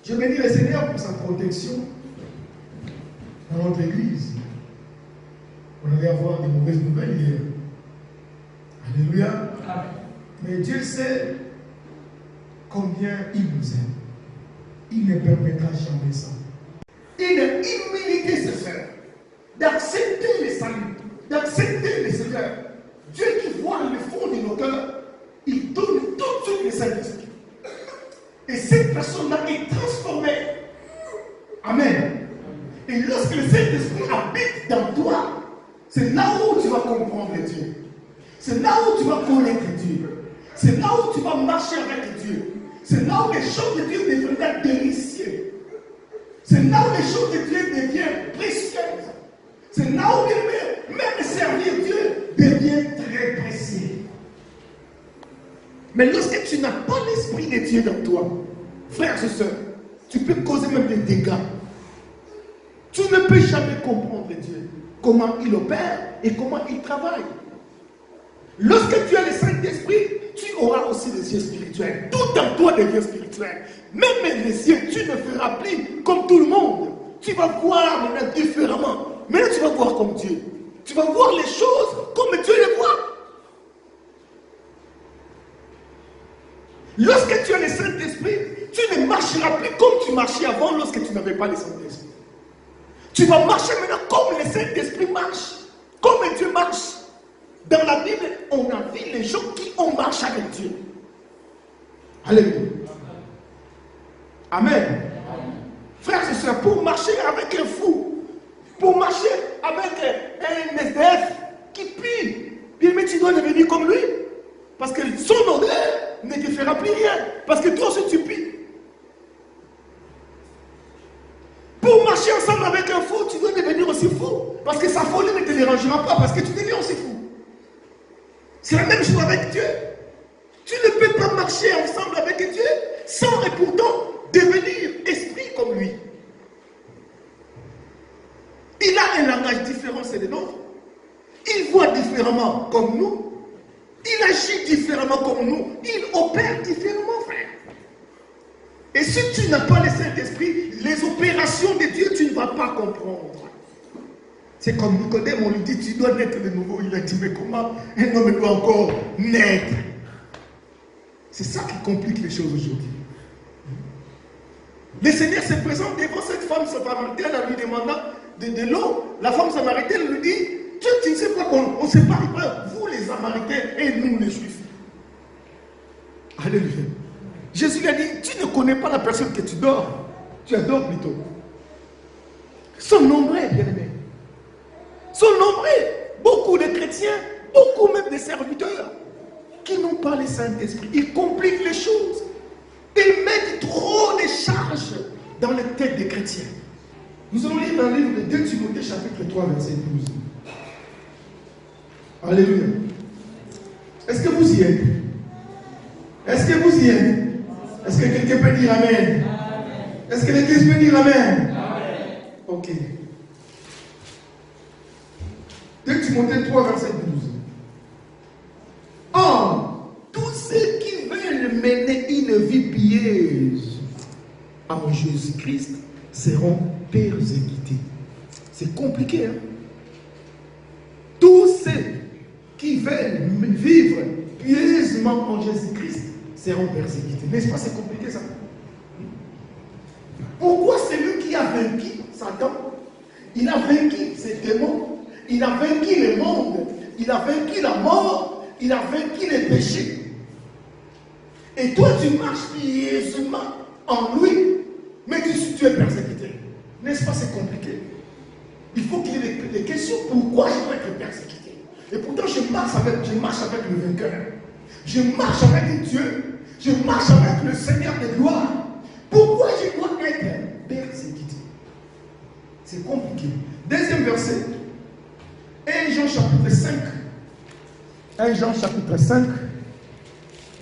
Je bénis le Seigneur pour sa protection dans notre église. On allait avoir des mauvaises nouvelles hier. Alléluia. Amen. Mais Dieu sait combien il nous aime. Il ne permettra jamais ça. Une humilité, c'est faire. D'accepter les saluts, d'accepter le Seigneur. Dieu qui voit le fond de nos cœurs, il donne tout de suite le Saint-Esprit. Et cette personne-là est transformée. Amen. Et lorsque le Saint-Esprit habite dans toi, c'est là où tu vas comprendre Dieu. C'est là où tu vas connaître Dieu. C'est là où tu vas marcher avec Dieu. C'est là où les choses de Dieu deviennent délicieuses. C'est là où les choses de Dieu deviennent précieuses. C'est là où même servir Dieu devient très précieux. Mais lorsque tu n'as pas l'Esprit de Dieu dans toi, frères et sœurs, tu peux causer même des dégâts. Tu ne peux jamais comprendre Dieu, comment il opère et comment il travaille. Lorsque tu as le Saint-Esprit, tu auras aussi les yeux spirituels. Tout en toi devient spirituel. Même les yeux, tu ne feras plus comme tout le monde. Tu vas voir maintenant différemment. Maintenant, tu vas voir comme Dieu. Tu vas voir les choses comme Dieu les voit. Lorsque tu as le Saint-Esprit, tu ne marcheras plus comme tu marchais avant lorsque tu n'avais pas le Saint-Esprit. Tu vas marcher maintenant comme le Saint-Esprit marche. Comme Dieu marche. Dans la Bible, on a vu les gens qui ont marché avec Dieu. Alléluia. Amen. Frères et sœurs, pour marcher avec un fou, pour marcher avec un SDF qui pue, bien mais tu dois devenir comme lui. Parce que son odeur ne te fera plus rien. Parce que toi aussi tu pues. Pour marcher ensemble avec un fou, tu dois devenir aussi fou. Parce que sa folie ne te dérangera pas. Parce que tu deviens aussi fou. C'est la même chose avec Dieu. Tu ne peux pas marcher ensemble avec Dieu sans et pourtant devenir esprit comme lui. Il a un langage différent, c'est le nôtre. Il voit différemment comme nous. Il agit différemment comme nous. Il opère différemment, frère. Et si tu n'as pas le Saint-Esprit, les opérations de Dieu, tu ne vas pas comprendre. C'est comme Nicodème, on lui dit, tu dois naître de nouveau. Il a dit, mais comment un homme doit encore naître? C'est ça qui complique les choses aujourd'hui. Le Seigneur se présente devant cette femme samaritaine en lui demandant de l'eau. La femme samaritaine lui dit, tu ne sais pas qu'on ne sépare pas, vous les Samaritains et nous les Juifs. Alléluia. Jésus lui a dit, tu ne connais pas la personne que tu dors. Tu adores plutôt. Sont nombreux, bien-aimés. Sont nombreux. Beaucoup de chrétiens, beaucoup même de serviteurs qui n'ont pas le Saint-Esprit. Ils compliquent les choses. Ils mettent trop de charges dans les têtes des chrétiens. Nous allons lire dans le livre de 2 Timothée chapitre 3 verset 12. Alléluia. Est-ce que vous y êtes? Est-ce que vous y êtes? Est-ce que quelqu'un peut dire Amen? Est-ce que l'Église peut dire Amen? Ok. 2 Timothée 3 verset 12. Or, tous ceux qui veulent mener une vie pieuse en Jésus-Christ seront persécutés. C'est compliqué, hein? Tous ceux qui veulent vivre pieusement en Jésus-Christ seront persécutés. N'est-ce pas, c'est compliqué ça? Pourquoi celui qui a vaincu Satan, il a vaincu ses démons, il a vaincu le monde, il a vaincu la mort, il a vaincu les péchés. Et toi, tu marches pieusement en lui, mais tu es persécuté. N'est-ce pas, c'est compliqué? Il faut qu'il y ait des questions. Pourquoi je dois être persécuté? Et pourtant, je marche avec le vainqueur. Je marche avec Dieu. Je marche avec le Seigneur de gloire. Pourquoi je dois être persécuté? C'est compliqué. Deuxième verset. 1 Jean chapitre 5. 1 Jean chapitre 5,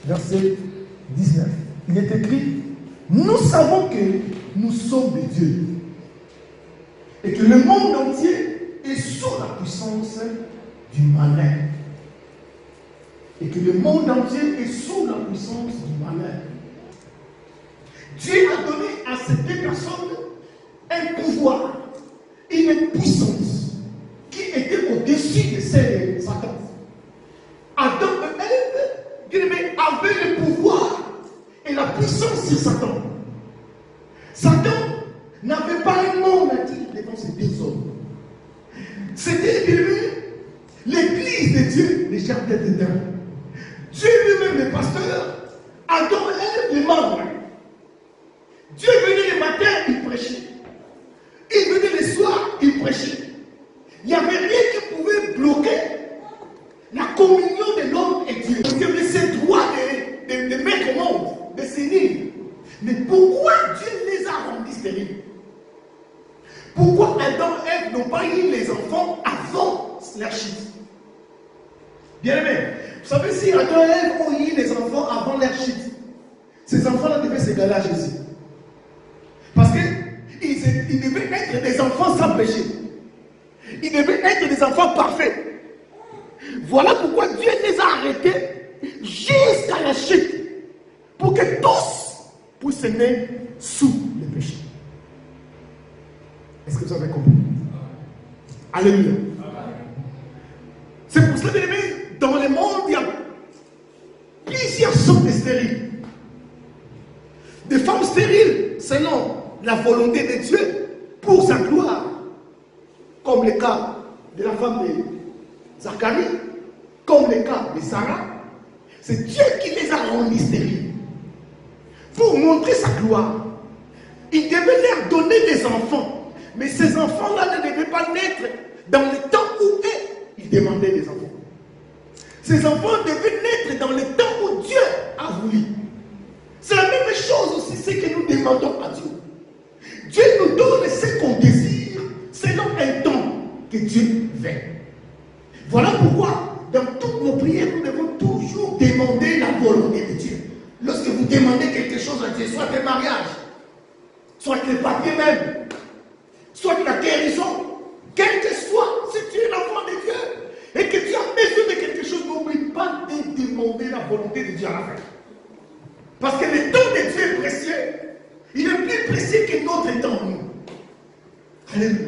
verset 19. Il est écrit, nous savons que nous sommes de Dieu. Et que le monde entier est sous la puissance du malin. Et que le monde entier est sous la puissance du malin. Dieu a donné à ces deux personnes un pouvoir, une puissance qui était au-dessus de celle de Satan. Adam et Ève avaient le pouvoir et la puissance sur Satan. Satan n'avait pas un nom à dire devant ces deux hommes. C'était l'église de Dieu, les jardins d'Éden. Dieu lui-même, le pasteur, Adam et Ève, les membres. Dieu venait le matin, il prêchait. Il venait le soir, il prêchait. Il n'y avait rien qui pouvait bloquer la communion de l'homme et Dieu. Dieu avait ce droit de mettre au monde, de s'unir. Mais pourquoi Dieu les a rendus stériles? Pourquoi Adam et Ève n'ont pas eu les enfants avant leur chute? Bien aimé, vous savez, si Adam et Ève ont eu les enfants avant leur chute, ces enfants-là devaient s'égaler à Jésus. Parce qu'ils devaient être des enfants sans péché. Ils devaient être des enfants parfaits. Voilà pourquoi Dieu les a arrêtés jusqu'à la chute. Pour que tous puissent naître sous le péché. Est-ce que vous avez compris? Alléluia. C'est pour cela, bien aimé, dans le monde, il y a plusieurs sortes de stériles. Des femmes stériles, selon la volonté de Dieu, pour sa gloire. Comme le cas de la femme de Zacharie, comme le cas de Sarah. C'est Dieu qui les a rendus stériles. Pour montrer sa gloire. Il devait leur donner des enfants. Mais ces enfants-là ne devaient pas naître dans le temps où il demandait des enfants. Ces enfants devaient naître dans le temps où Dieu a voulu. C'est la même chose aussi, ce que nous demandons à Dieu. Dieu nous donne ce qu'on désire selon un temps que Dieu veut. Voilà pourquoi, dans toutes nos prières, nous devons toujours demander la volonté de Dieu. Lorsque vous demandez quelque chose à Dieu, soit le mariage, soit le papier même, soit la guérison, quel que soit, si tu es l'enfant de Dieu et que tu as besoin de quelque chose, n'oublie pas de demander la volonté de Dieu à la fin. Parce que le temps de Dieu est précieux. Il est plus précieux que notre temps. Alléluia.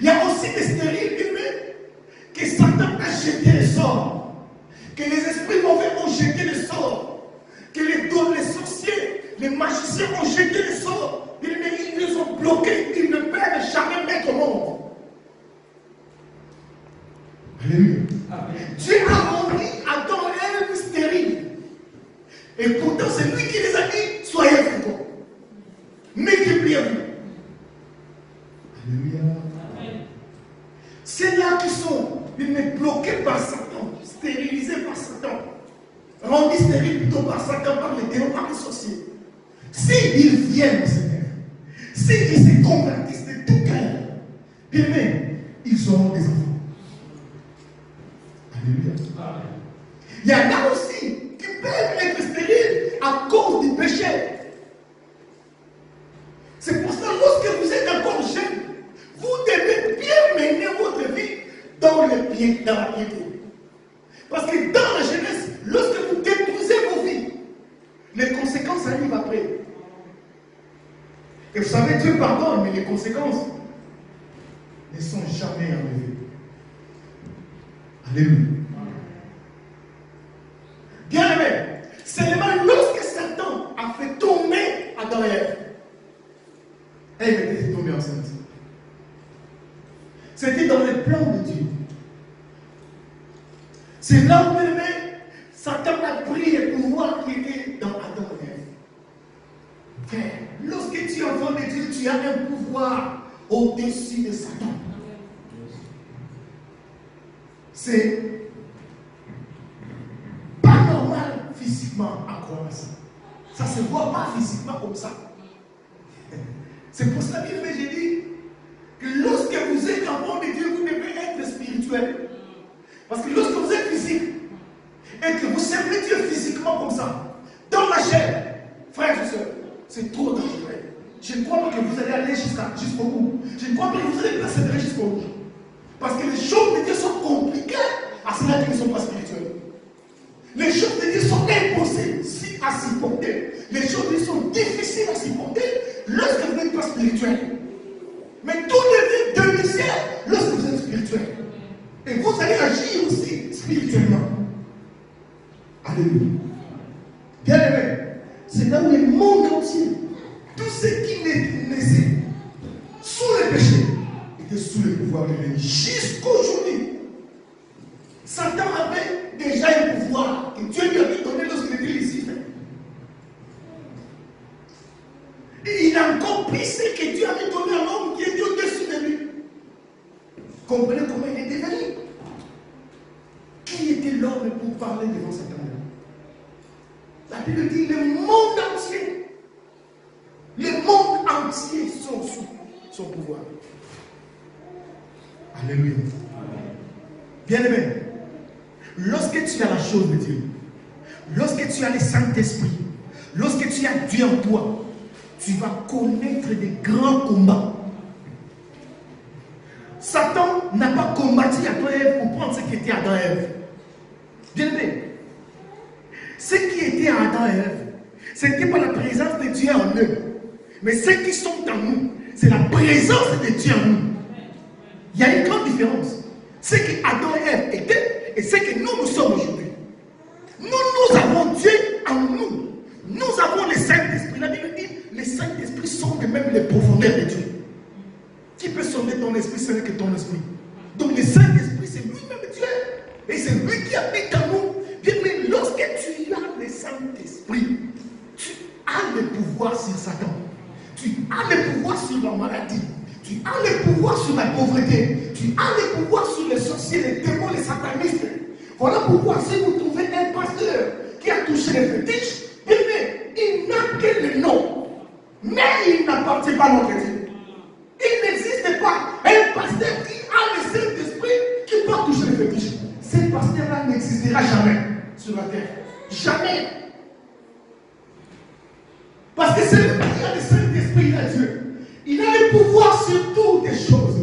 Il y a aussi des stériles humains que Satan a jeté le sort. Que les esprits mauvais ont jeté le sort. Que les sorciers, les magiciens ont jeté le sort. Ils les ont bloqués. Ils ne peuvent jamais mettre au monde. Alléluia. Dieu a rendu Adam et Ève stériles. Et pourtant, c'est lui qui les a dit, soyez féconds. Multipliez-vous. Alléluia. C'est là qui sont bloqués par Satan, stérilisés par Satan, rendus stériles plutôt par Satan, par les démons, par les sorciers. S'ils viennent au Seigneur, s'ils se convertissent de tout cœur, bien même, ils auront des enfants. Alléluia. Il y en a aussi qui peuvent être stériles à cause du péché. C'est pour ça que lorsque vous êtes encore jeune, vous devez bien mener votre vie dans la piété. Parce que dans la jeunesse, lorsque vous détruisez vos vies, les conséquences arrivent après. Et vous savez, Dieu pardonne, mais les conséquences ne sont jamais enlevées. Alléluia. Bien aimé, seulement lorsque Satan a fait tomber Adam et Ève, elle était tombée enceinte. C'était dans le plan de Dieu. C'est là où Satan a pris le pouvoir qui était dans Adam et Ève. Frère, lorsque tu es enfant de Dieu, tu as un pouvoir au-dessus de Satan. C'est pas normal physiquement à croire ça. Ça ne se voit pas physiquement comme ça. C'est pour ça que j'ai dit que lorsque vous êtes enfant de Dieu, vous devez être spirituel. Parce que lorsque vous êtes physique et que vous servez Dieu physiquement comme ça, dans la chair, frères et sœurs, c'est trop dangereux. Je ne crois pas que vous allez aller jusqu'au bout. Je ne crois pas que vous allez persévérer jusqu'au bout. Parce que les choses de Dieu sont compliquées à cela qui ne sont pas spirituelles. Les choses de Dieu sont impossibles à supporter. Les choses de Dieu sont difficiles à supporter. spirituel. Mais tout devient demi-ciel lorsque vous êtes spirituel. Et vous allez agir aussi spirituellement. Alléluia. Bien aimé, c'est là où le monde entier, tout ce qui naissait sous le péché, était sous le pouvoir de l'ennemi. Jusqu'aujourd'hui, Satan avait déjà un pouvoir que Dieu lui avait donné lorsqu'il était ici. Et il a encore pris ce que Dieu avait donné à l'homme qui était au-dessus de lui. Comprenez comment il était venu. Qui était l'homme pour parler devant Satan? La Bible dit le monde entier sont sous son pouvoir. Alléluia. Bien aimé, lorsque tu as la chose de Dieu, lorsque tu as le Saint-Esprit, lorsque tu as Dieu en toi, tu vas connaître des grands combats. Satan n'a pas combattu Adam et Ève pour prendre ce qui était Adam et Ève. Bien aimé, ce qui était à Adam et Ève, ce n'était pas la présence de Dieu en eux, mais ceux qui sont en nous, c'est la présence de Dieu en nous. Il y a une grande différence. Ce que Adam et Ève étaient et ce que nous sommes aujourd'hui. Nous avons Dieu en nous. Nous avons le Saint-Esprit. La Bible dit les Saint-Esprit sont de même les profondeurs de Dieu. Qui peut sonder ton esprit, ce n'est que ton esprit. Donc le Saint-Esprit, c'est lui-même Dieu. Et c'est lui qui habite en nous. Bien, mais lorsque tu as le Saint-Esprit, tu as le pouvoir sur Satan. Tu as le pouvoir sur la maladie. Tu as le pouvoir sur la pauvreté. Tu as le pouvoir sur les sorciers, les démons, les satanistes. Voilà pourquoi si vous trouvez un pasteur qui a touché les fétiches, il n'a que le nom. Mais il n'appartient pas à notre Dieu. Il n'existe pas un pasteur qui a le Saint-Esprit qui peut toucher les fétiches. Ce pasteur-là n'existera jamais sur la terre. Jamais. Parce que c'est lui qui a le Saint-Esprit, il a Dieu. Il a le pouvoir sur toutes les choses.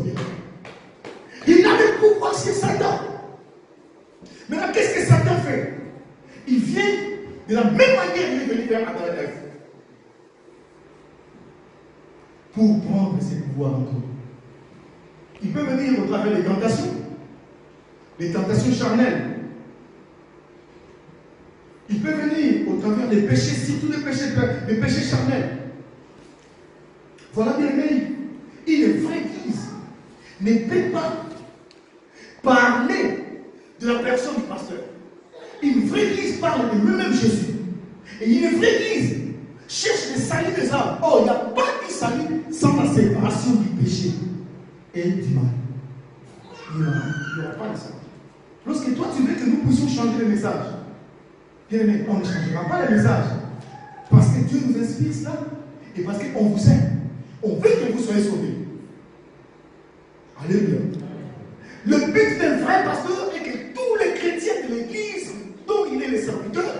Il a le pouvoir sur Satan. Maintenant, qu'est-ce que Satan fait? Il vient de la même manière qu'il est venu vers Adam et Ève. Pour prendre ses pouvoirs en toi. Il peut venir au travers des tentations. Les tentations charnelles. Il peut venir au travers des péchés, surtout les péchés charnels. Voilà bien aimé. Une vraie église ne peut pas parler de la personne du pasteur. Une vraie église parle de lui-même Jésus. Et une vraie église cherche le salut des âmes. Oh, il n'y a pas de salut sans la séparation du péché et du mal. Il n'y aura pas de salut. Lorsque toi tu veux que nous puissions changer le message, bien aimé, on ne changera pas le message. Parce que Dieu nous inspire cela et parce qu'on vous aime. On veut que vous soyez sauvés. Alléluia. Le but d'un vrai pasteur est que tous les chrétiens de l'église dont il est le serviteur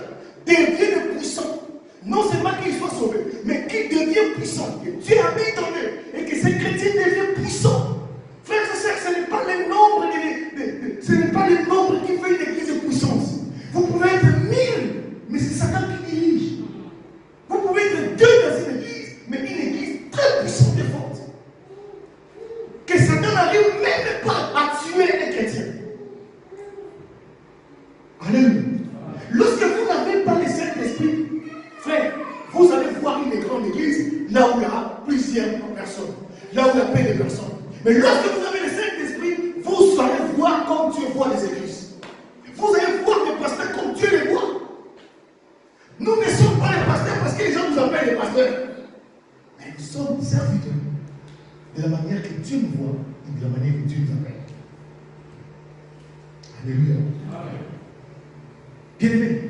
deviennent puissants. Non seulement qu'ils soient sauvés, mais qu'ils deviennent puissants. Que Dieu habite en eux et que ces chrétiens deviennent puissants. Frères et sœurs, ce n'est pas le nombre ce n'est pas le nombre qui fait une église de puissance. Vous pouvez être 1000, mais c'est Satan qui dirige. Vous pouvez être 2 dans une église, mais une église très puissante et forte. Que Satan n'arrive même pas à tuer un chrétien. Alléluia. Lorsque vous n'avez pas le Saint-Esprit, frère, vous allez voir une grande église là où il y aura plusieurs personnes, là où il y a plein de personnes. Mais lorsque vous avez le Saint-Esprit, vous allez voir comme Dieu voit les églises. Vous allez voir les pasteurs comme Dieu les voit. Nous ne sommes pas les pasteurs parce que les gens nous appellent les pasteurs. Mais nous sommes serviteurs de la manière que Dieu nous voit et de la manière que Dieu nous appelle. Alléluia. Bien aimé,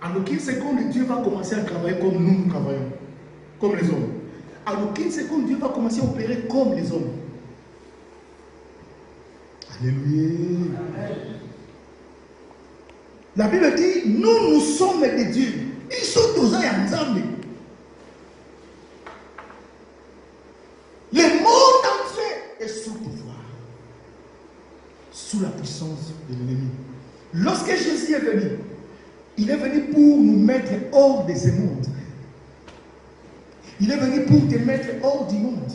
en aucune seconde, Dieu va commencer à travailler comme nous travaillons, comme les hommes. En aucune seconde, Dieu va commencer à opérer comme les hommes. Alléluia. La Bible dit, nous sommes des dieux. Ils sont tous ensemble. Le monde entier est sous pouvoir, sous la puissance de l'ennemi. Lorsque Jésus est venu, il est venu pour nous mettre hors de ce monde. Il est venu pour te mettre hors du monde.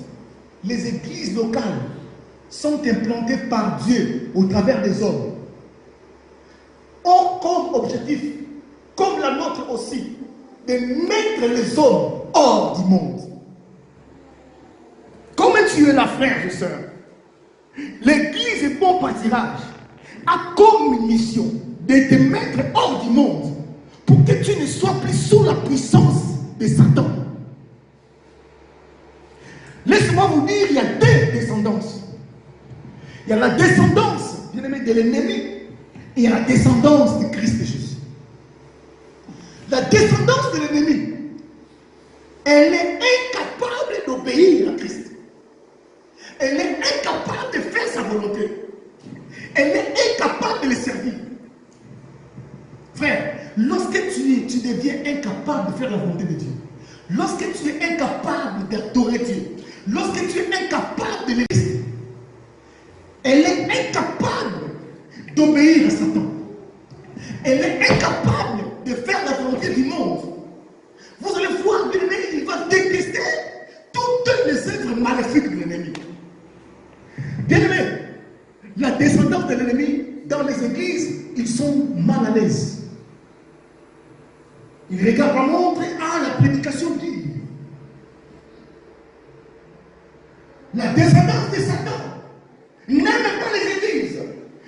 Les églises locales sont implantées par Dieu au travers des hommes. Ont comme objectif, comme la nôtre aussi, de mettre les hommes hors du monde. Comme tu es là, frère et soeur, l'église et bon pâturage a comme mission de te mettre hors du monde pour que tu ne sois plus sous la puissance de Satan. Laissez-moi vous dire, il y a deux descendances. Il y a la descendance, bien aimé, de l'ennemi, et il y a la descendance de Christ Jésus. La descendance de l'ennemi, elle est incapable d'obéir à Christ. Elle est incapable de faire sa volonté. Elle est incapable de le servir. Frère, lorsque tu deviens incapable de faire la volonté de Dieu, lorsque tu es incapable d'adorer Dieu, lorsque tu es incapable de l'église, elle est incapable d'obéir à Satan. Elle est incapable de faire la volonté du monde. Vous allez voir, l'ennemi, il va détester toutes les œuvres maléfiques de l'ennemi. Bien aimé, la descendance de l'ennemi dans les églises, ils sont mal à l'aise. Ils regardent la montre et la prédication dure. La descendance de Satan n'aime pas les églises.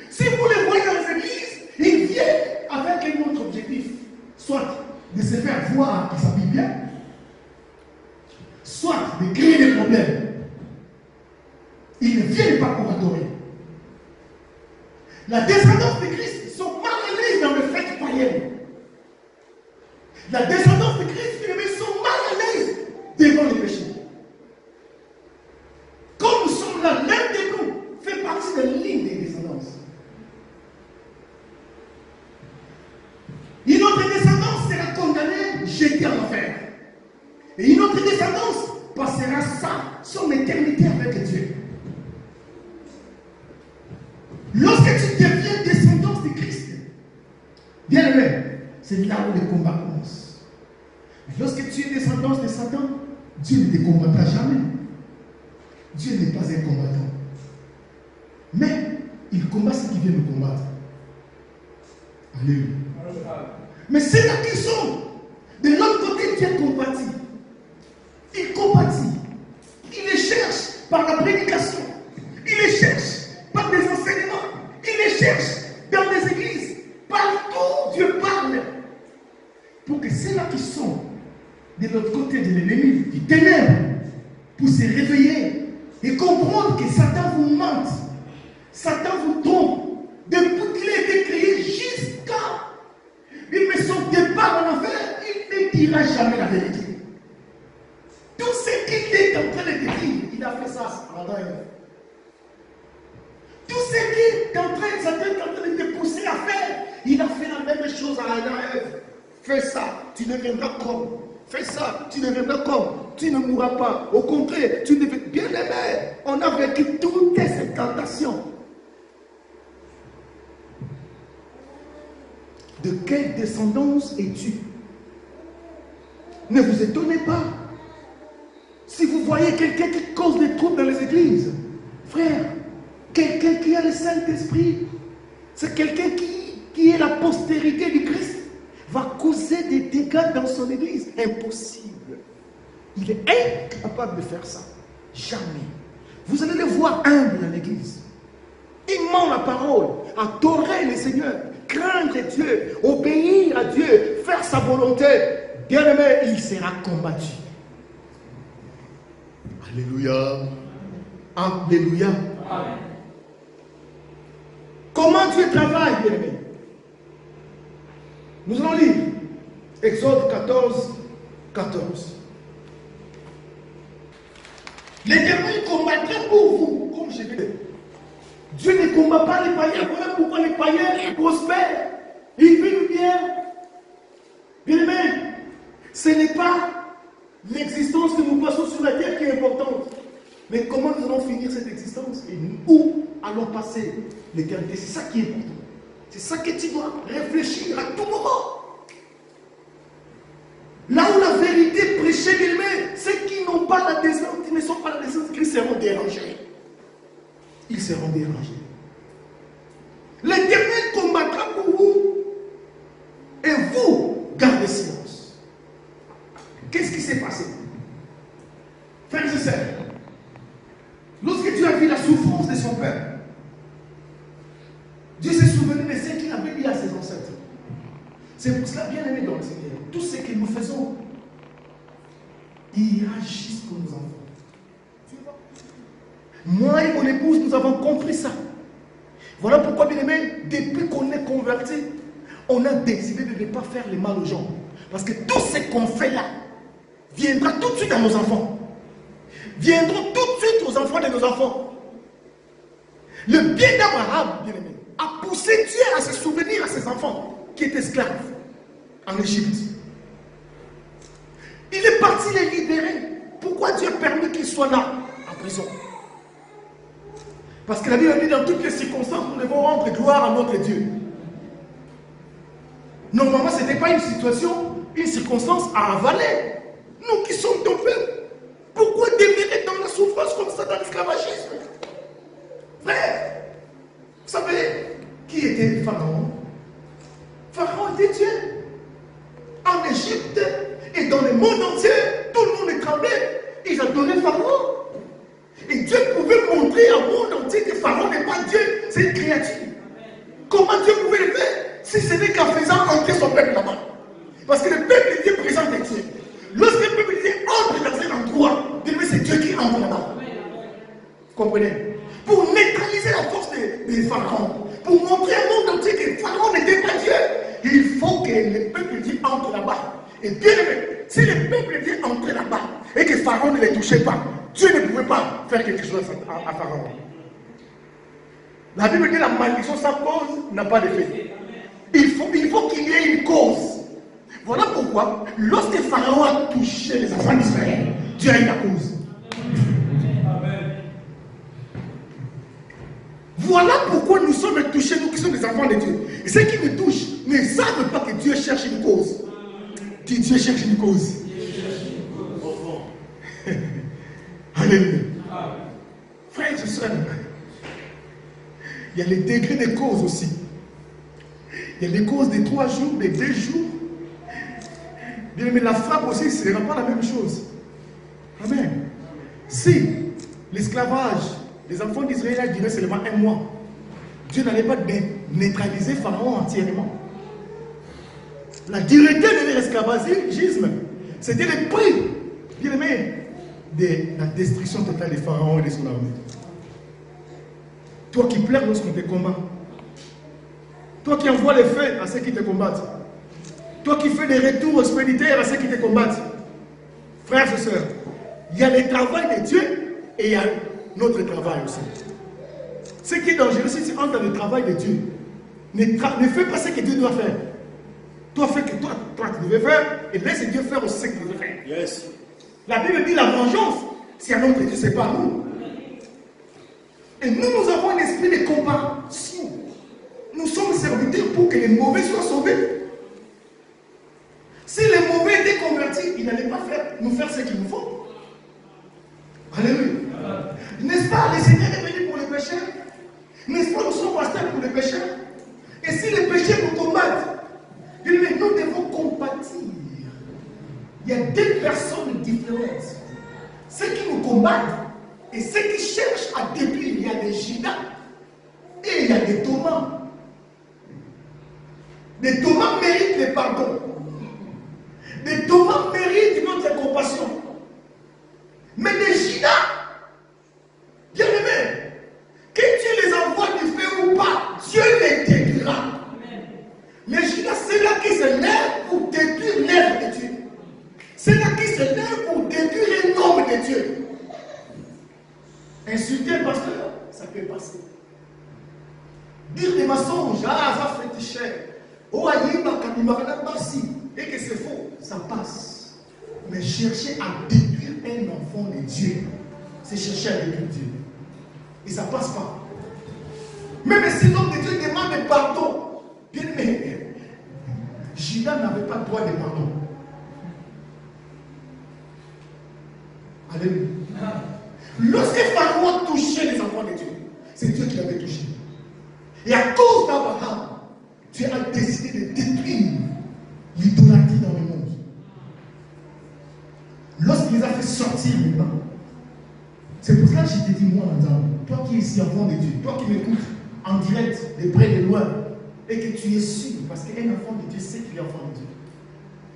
Si vous les voyez dans les églises, ils viennent avec un autre objectif, soit de se faire voir qu'ils s'habillent bien, soit de créer des problèmes. Ils ne viennent pas pour adorer. La descendance de Christ sont mal à l'aise dans le fait païen. La descendance de Christ, ils sont mal à l'aise devant les péchés. Comme nous sommes là, l'un de nous fait partie de la ligne des descendances. Une autre descendance sera condamnée, jetée en enfer. Et une autre descendance passera son éternité avec Dieu. Lorsque tu deviens descendance de Christ, bien aimé, c'est là où le combat commence. Mais lorsque tu es descendance de Satan, Dieu ne te combattra jamais. Dieu n'est pas un combattant. Mais il combat ceux qui viennent le combattre. Alléluia. Mais ceux-là qui sont de l'autre côté, Dieu combattit. Il combattit. Il les cherche par la prédication. Il les cherche par des enseignements. Il les cherche dans les églises. Partout, Dieu parle. Pour que ceux-là qui sont de l'autre côté de l'ennemi, du ténèbre, pour se réveiller et comprendre que Satan vous mente. Satan vous trompe. Depuis qu'il a été créé jusqu'à son départ en enfer, il ne dira jamais la vérité. Tout ce qu'il est en train de dire, il a fait ça à Adam et Ève. Tout ce qu'il est en train de te pousser à faire, il a fait la même chose à Adam et Ève. Fais ça, tu deviendras comme. Fais ça, tu deviendras comme. Tu ne mourras pas. Au contraire, tu deviens bien aimé. On a vécu toutes ces tentations. De quelle descendance es-tu? Ne vous étonnez pas. Si vous voyez quelqu'un qui cause des troubles dans les églises, frère, quelqu'un qui a le Saint-Esprit, c'est quelqu'un qui est la postérité du Christ, va causer des dégâts dans son église. Impossible. Il est incapable de faire ça. Jamais. Vous allez le voir humble dans l'église. Aimant la parole, adorer le Seigneur, craindre Dieu, obéir à Dieu, faire sa volonté. Bien aimé, il sera combattu. Alléluia. Alléluia. Amen. Comment Dieu travaille, bien aimé? Nous allons lire Exode 14, 14. L'Éternel combattra pour vous, comme je l'ai dit. Dieu ne combat pas les païens. Voilà pourquoi les païens prospèrent. Ils vivent bien. Bien aimé, ce n'est pas l'existence que nous passons sur la terre qui est importante. Mais comment nous allons finir cette existence et où allons passer l'éternité? C'est ça qui est important. C'est ça que tu dois réfléchir à tout moment. Là où la vérité prêchée, bien aimé, c'est qui seront dérangés. Ils seront dérangés. L'Éternel combattra pour vous et vous gardez silence. Qu'est-ce qui s'est passé? Frères et sœurs, lorsque Dieu a vu la souffrance de son peuple, Dieu s'est souvenu de ce qu'il avait dit à ses ancêtres. C'est pour cela, bien aimé dans le Seigneur, tout ce que nous faisons, il agit pour nos enfants. Moi et mon épouse, nous avons compris ça. Voilà pourquoi, bien aimé, depuis qu'on est convertis, on a décidé de ne pas faire le mal aux gens. Parce que tout ce qu'on fait là viendra tout de suite à nos enfants. Viendront tout de suite aux enfants de nos enfants. Le bien d'Abraham, bien aimé, a poussé Dieu à se souvenir à ses enfants qui étaient esclaves en Égypte. Il est parti les libérer. Pourquoi Dieu a permis qu'ils soient là, en prison? Parce que la Bible dit dans toutes les circonstances, nous devons rendre gloire à notre Dieu. Normalement, ce n'était pas une situation, une circonstance à avaler. Nous qui sommes ton peuple, pourquoi demeurer dans la souffrance comme ça, dans l'esclavagisme? Frère, vous savez qui était Pharaon? Pharaon était Dieu. En Égypte et dans le monde entier, tout le monde tremblait. Ils adoraient Pharaon. Et Dieu pouvait montrer au monde entier que Pharaon n'est pas Dieu, c'est une créature. Comment Dieu pouvait le faire si ce n'est qu'en faisant entrer son peuple là-bas? Parce que le peuple de Dieu présente Dieu. Lorsque le peuple de Dieu entre dans un endroit, c'est Dieu qui entre là-bas. Vous comprenez? Pour neutraliser la force de Pharaon, pour montrer au monde entier que Pharaon n'était pas Dieu, il faut que le peuple de Dieu entre là-bas. Et bien aimé, si le peuple de Dieu entrait là-bas et que Pharaon ne les touchait pas, Dieu ne pouvait pas faire quelque chose à Pharaon. La Bible dit que la malédiction sans cause n'a pas d'effet. Il faut qu'il y ait une cause. Voilà pourquoi, lorsque Pharaon a touché les enfants d'Israël, Dieu a eu la cause. Voilà pourquoi nous sommes touchés, nous qui sommes des enfants de Dieu. Et ceux qui nous touchent ne savent pas que Dieu cherche une cause. Dieu cherche une cause. Alléluia. Frères et sœurs, il y a les degrés de cause aussi. Il y a les causes de 3 jours, de 2 jours. Bien, mais la frappe aussi, ce ne sera pas la même chose. Amen. Si l'esclavage des enfants d'Israël durait seulement 1 mois, Dieu n'allait pas neutraliser Pharaon entièrement. La dureté de l'esclavagisme, c'était le prix, bien aimé, de la destruction totale de Pharaon et de son armée. Toi qui pleures lorsqu'on te combat, toi qui envoies les feux à ceux qui te combattent, toi qui fais des retours expéditaires à ceux qui te combattent, frères et sœurs, il y a le travail de Dieu et il y a notre travail aussi. Ce qui est dangereux, si tu entres dans le travail de Dieu, ne fais pas ce que Dieu doit faire. Toi, fais que toi tu devais faire et laisse Dieu faire aussi ce qu'il devait faire. Yes. La Bible dit la vengeance, c'est à notre Dieu, c'est pas à nous. Et nous avons un esprit de compassion. Nous sommes serviteurs pour que les mauvais soient sauvés. Si les mauvais étaient convertis, ils n'allaient pas nous faire ce qu'il nous faut. Alléluia. N'est-ce pas, le Seigneur est venu pour les pécheurs? N'est-ce pas, nous sommes pasteurs pour les pécheurs? Et si les pécheurs nous combattent, nous devons compatir. Il y a 2 personnes différentes. Ceux qui nous combattent et ceux qui cherchent à détruire. Il y a des Judas et il y a des Thomas. Des Thomas méritent le pardon. Des Thomas méritent notre compassion. Mais des Judas, bien aimés, que Dieu les envoie du feu ou pas, Dieu les détruira. Les Judas, c'est là qui se lèvent pour détruire l'œuvre de Dieu. C'est là qui se lèvent pour détruire les noms de Dieu. Insulter un pasteur, ça peut passer. Dire des mensonges, ça fait cher. Oh, et que c'est faux, ça passe. Mais chercher à détruire un enfant de Dieu, c'est chercher à détruire Dieu. Et ça ne passe pas. Même si l'homme de Dieu demande pardon, bien aimé, Judas n'avait pas le droit de pardon. Alléluia. Lorsque Pharaon touchait les enfants de Dieu, c'est Dieu qui l'avait touché. Et à cause d'Abraham, Dieu a décidé de détruire l'idolâtrie dans le monde. Lorsqu'il les a fait sortir maintenant, c'est pour ça que je te dis, moi, toi qui es ici, enfant de Dieu, toi qui m'écoutes en direct, de près, de loin, et que tu es sûr, parce qu'un enfant de Dieu sait qu'il est enfant de Dieu.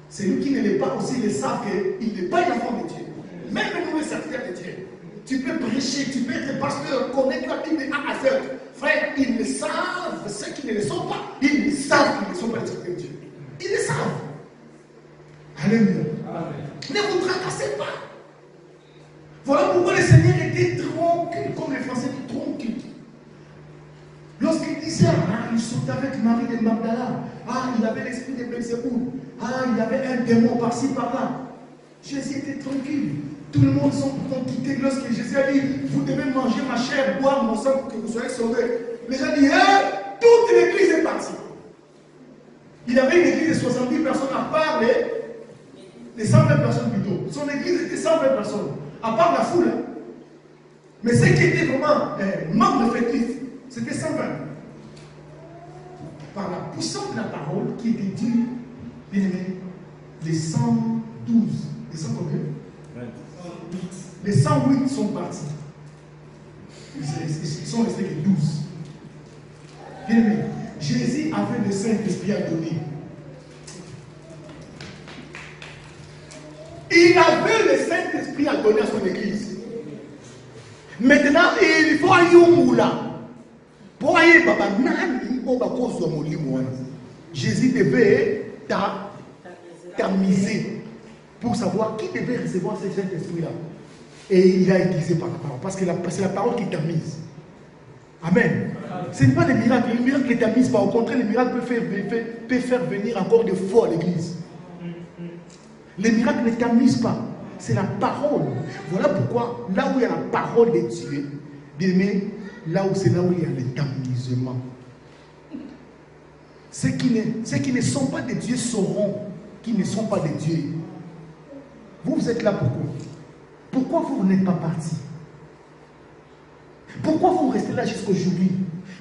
Celui qui ne l'est pas aussi, il savent qu'il n'est pas un enfant de Dieu. Même nous, les serviteurs de Dieu, tu peux prêcher, tu peux être pasteur, connaître la Bible de A à Z. Frère, ils le savent, ceux qui ne le sont pas, ils le savent qu'ils ne sont pas les serviteurs de Dieu. Ils le savent. Alléluia. Ne vous tracassez pas. Voilà pourquoi le Seigneur était tranquille, comme les Français disent tranquille. Lorsqu'il disait, il sortait avec Marie de Magdala, il avait l'esprit de Belzéboul, il avait un démon par-ci par-là. Jésus était tranquille. Tout le monde sont quittés lorsque Jésus a dit, vous devez manger ma chair, boire mon sang pour que vous soyez sauvés. Les gens disent, toute l'église est partie. Il avait une église de 70 personnes à part les 120 personnes plutôt. Son église était 120 personnes, à part la foule. Mais ce qui était vraiment membre effectif, c'était 120. Par la puissance de la parole qui était due, bien aimé, les 112, les 100 combien? Les 108 sont partis. Ils sont restés que 12. Bien aimé, Jésus avait le Saint-Esprit à donner. Il avait le Saint-Esprit à donner à son église. Maintenant, il faut aller au moulin. Pour aller Jésus devait tamiser pour savoir qui devait recevoir ce Saint-Esprit-là. Et il a utilisé par la parole. Parce que c'est la parole qui tamise. Amen. Ce n'est pas les miracles. Les miracles ne tamisent pas. Au contraire, les miracles peuvent faire venir encore de foi à l'église. Les miracles ne tamisent pas. C'est la parole. Voilà pourquoi, là où il y a la parole de Dieu, d'aimer, c'est là où il y a le tamisement. Ceux qui ne sont pas de Dieu sauront qu'ils ne sont pas de Dieu. Vous êtes là pourquoi? Pourquoi vous n'êtes pas partis? Pourquoi vous restez là jusqu'aujourd'hui?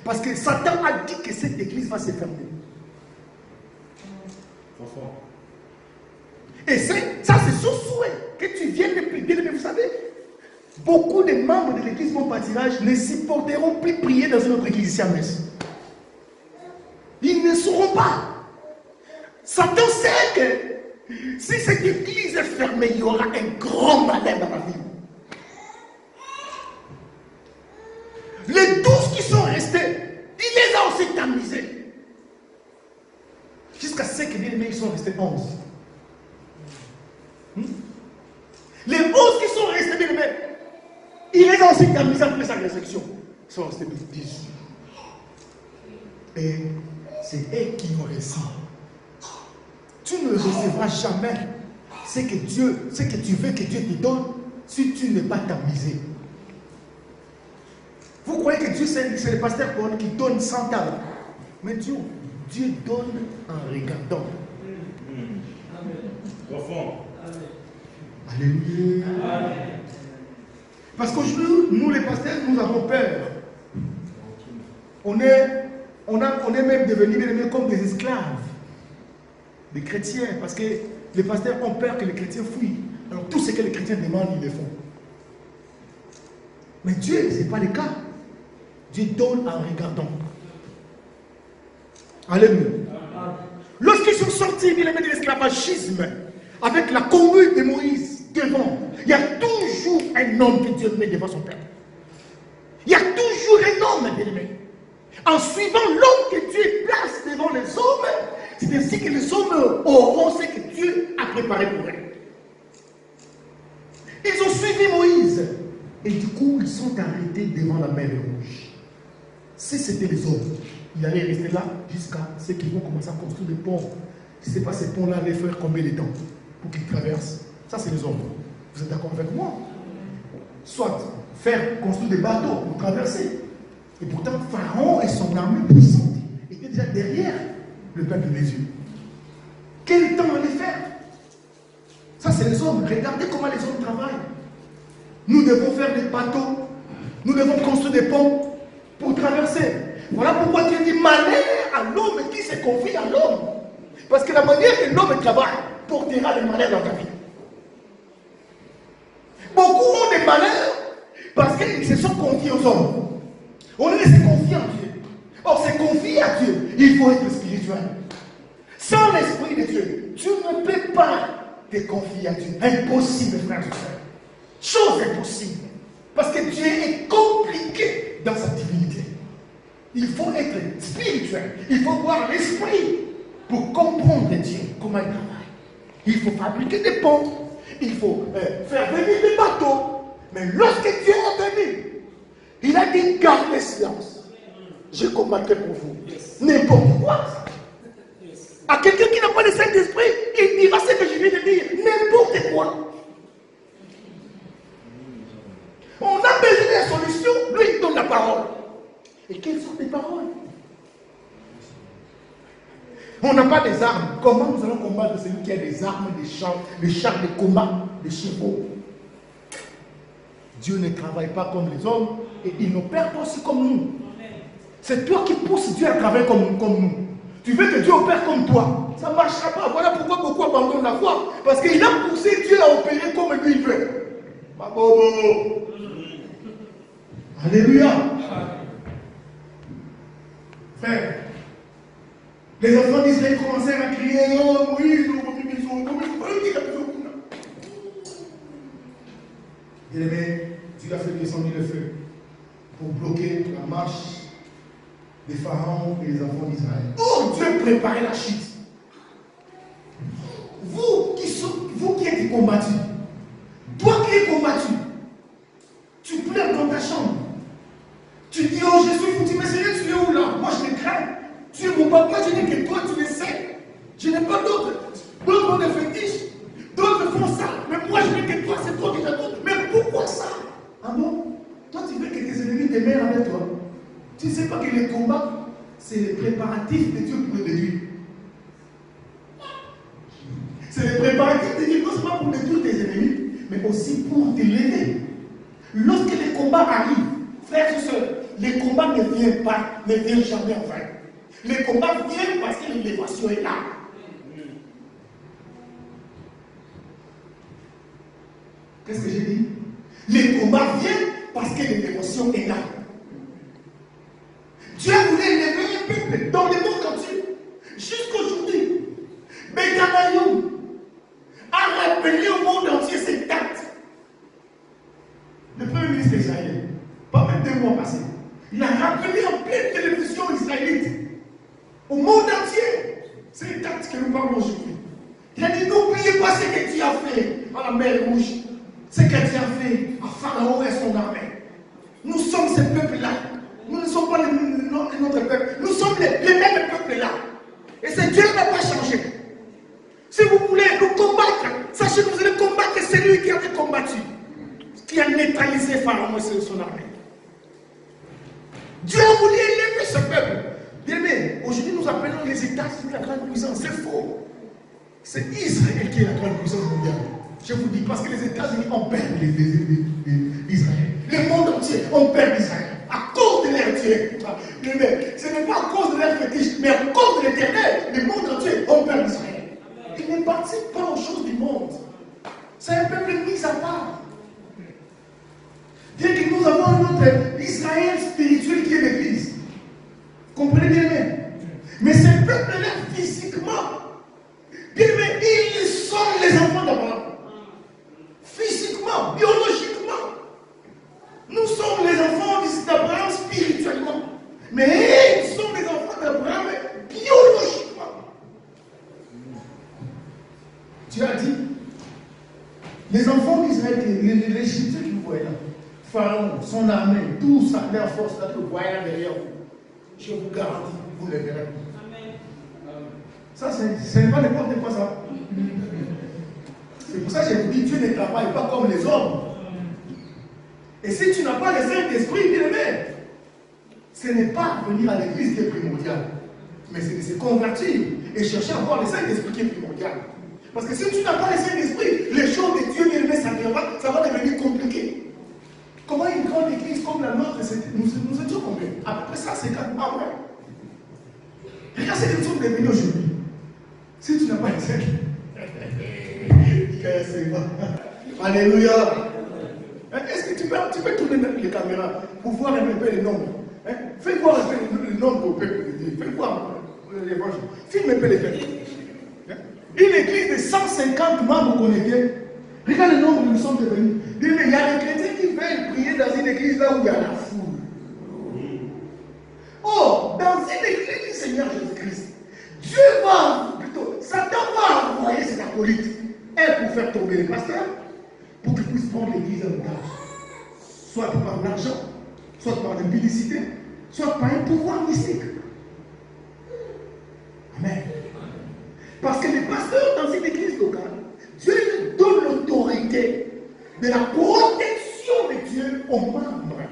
Parce que Satan a dit que cette église va se fermer. Et ça c'est son souhait. Que tu viennes de prier, mais vous savez, beaucoup de membres de l'église Bon Pâturage ne supporteront plus prier dans une autre église ici à Metz. Ils ne sauront pas. Satan sait que si cette église est fermée, il y aura un grand malheur dans la vie. Les 12 qui sont restés, il les a aussi tamisés. Jusqu'à ce que ils sont restés 11. Les 11 qui sont restés, il les a aussi tamisés après sa résurrection. Ils sont restés 10. Et c'est eux qui ont reçu. Tu ne recevras jamais ce que tu veux que Dieu te donne si tu n'es pas tamisé. Vous croyez que Dieu c'est le pasteur qui donne 100 talents. Mais Dieu donne en regardant. Profond. Alléluia. Parce qu'aujourd'hui, nous les pasteurs, nous avons peur. On est même devenus comme des esclaves, des chrétiens, parce que les pasteurs ont peur que les chrétiens fuient. Alors tout ce que les chrétiens demandent, ils le font. Mais Dieu, ce n'est pas le cas. Dieu donne en regardant. Alléluia. Lorsqu'ils sont sortis de l'esclavagisme, avec la conduite de Moïse devant, il y a toujours un homme que Dieu met devant son peuple. Il y a toujours un homme bien-aimé. En suivant l'homme que Dieu place devant les hommes, c'est ainsi que les hommes auront ce que Dieu a préparé pour eux. Ils ont suivi Moïse. Et du coup, ils sont arrêtés devant la mer Rouge. Si c'était les hommes, ils allaient rester là jusqu'à ce qu'ils vont commencer à construire des ponts. Je ne sais pas ces ponts-là allaient faire combien de temps pour qu'ils traversent. Ça, c'est les hommes. Vous êtes d'accord avec moi? Soit faire construire des bateaux pour traverser. Et pourtant, Pharaon et son armée puissante étaient déjà derrière le peuple des yeux. Quel temps allait faire? Ça, c'est les hommes. Regardez comment les hommes travaillent. Nous devons faire des bateaux. Nous devons construire des ponts pour traverser. Voilà pourquoi Dieu dit malheur à l'homme qui se confie à l'homme. Parce que la manière que l'homme travaille portera le malheur dans ta vie. Beaucoup ont des malheurs parce qu'ils se sont confiés aux hommes. On est se confier en Dieu. Or, se confier à Dieu, il faut être spirituel. Sans l'Esprit de Dieu, tu ne peux pas te confier à Dieu. Impossible, frère et soeur. Chose impossible. Parce que Dieu est compliqué dans sa divinité. Il faut être spirituel. Il faut voir l'Esprit pour comprendre Dieu, comment il travaille. Il faut fabriquer des ponts. Il faut faire venir des bateaux. Mais lorsque Dieu est venu, il a dit gardez silence. Je combattrai pour vous. N'importe quoi. À quelqu'un qui n'a pas le Saint-Esprit, il dira ce que je viens de dire. N'importe quoi. On a besoin de la solution. Lui, il donne la parole. Et quelles sont les paroles? On n'a pas des armes. Comment nous allons combattre celui qui a des armes, des chars de combat, des chevaux? Dieu ne travaille pas comme les hommes et il n'opère pas aussi comme nous. C'est toi qui pousses Dieu à travailler comme nous. Tu veux que Dieu opère comme toi. Ça ne marchera pas. Voilà pourquoi beaucoup abandonnent la foi. Parce qu'il a poussé Dieu à opérer comme lui il veut. Alléluia. Frère, les enfants d'Israël commencèrent à crier, oh Moïse, bien-aimé, Dieu a fait descendre le feu pour bloquer la marche des pharaons et des enfants d'Israël. Oh, Dieu préparait la chute. Vous qui êtes combattus, toi qui es combattu, tu pleures dans ta chambre. Tu dis, oh, je suis foutu, mais Seigneur, tu es où là? Moi, je te crains. Tu es mon papa, je dis que toi, tu le sais. Je n'ai pas d'autres. D'autres ont des fétiches. D'autres font ça. Mais moi, je veux que toi, c'est toi qui t'attends. Mais pourquoi ça? Ah bon? Toi, tu veux que tes ennemis demeurent avec toi. Tu ne sais pas que les combats, c'est le préparatif de Dieu pour le détruire. C'est le préparatif de Dieu, non seulement pour détruire tes ennemis, mais aussi pour te lever. Lorsque les combats arrivent, frères et sœurs, les combats ne viennent jamais en vain. Les combats viennent parce que l'élévation est là. Qu'est-ce que j'ai dit? Les combats viennent parce que l'élévation est là. Dieu voulait élever un peuple dans le monde entier. Jusqu'aujourd'hui, Bécanaïou a rappelé au monde entier cette date. Le premier ministre israélien, pas même 2 mois passés, il a rappelé en pleine télévision israélite au monde entier. C'est une date que nous parlons aujourd'hui. Il a dit, n'oubliez pas ce que tu as fait à la mer Rouge, ce que tu as fait à Pharaon et son armée. Nous sommes ce peuple-là. Nous ne sommes pas notre peuple. Nous sommes les mêmes peuples là. Et ce Dieu n'a pas changé. Si vous voulez nous combattre, sachez que vous allez combattre celui qui a combattu, qui a neutralisé Pharaon et son armée. Dieu a voulu élever ce peuple. Bien aimé, aujourd'hui nous appelons les États-Unis la grande puissance. C'est faux. C'est Israël qui est la grande puissance mondiale. Je vous dis, parce que les États-Unis ont perdu Israël. Le monde entier ont perdu Israël. À cause de leur Dieu. Ce n'est pas à cause de leur fétiche, mais à cause de l'Éternel. Le monde entier ont perdu Israël. Ils ne participent pas aux choses du monde. C'est un peuple mis à part. Bien que nous avons notre Israël spirituel qui est l'Église. Comprenez bien, mais ces peuples-là, physiquement, bien, mais ils sont les enfants d'Abraham. Physiquement, biologiquement. Nous sommes les enfants d'Abraham spirituellement. Mais ils sont les enfants d'Abraham biologiquement. Dieu a dit, les enfants d'Israël, les Égyptiens que vous voyez là, Pharaon, son armée, tout ça, leur force, là, que vous voyez là derrière vous, je vous garantis, vous les verrez. Ça, ce n'est pas n'importe quoi ça. C'est pour ça que je vous dis, Dieu ne travaille pas comme les hommes. Et si tu n'as pas le Saint-Esprit, bien-aimé, ce n'est pas venir à l'église qui est primordial, mais c'est de se convertir et chercher à avoir le Saint-Esprit qui est primordial. Parce que si tu n'as pas le Saint-Esprit, les choses de Dieu, bien-aimé, ça va devenir compliqué. c'est bon. Alléluia. Est-ce que tu peux tourner les caméras pour voir un peu les nombres? Fais voir un peu le nombre au peuple de Dieu. Fais voir l'évangile. Filme un peu les faits. Une église de 150 membres connectés. Regarde le nombre que nous sommes devenus. Il y a des chrétiens qui veulent prier dans une église là où il y a la foule. Oh, dans une église du Seigneur Jésus-Christ, Dieu va, plutôt, Satan va envoyer ses acolytes. Un pour faire tomber les pasteurs, pour qu'ils puissent prendre l'église en otage. Soit par l'argent, soit par la publicité, soit par un pouvoir mystique. Amen. Parce que les pasteurs dans une église locale, Dieu lui donne l'autorité de la protection de Dieu aux membres.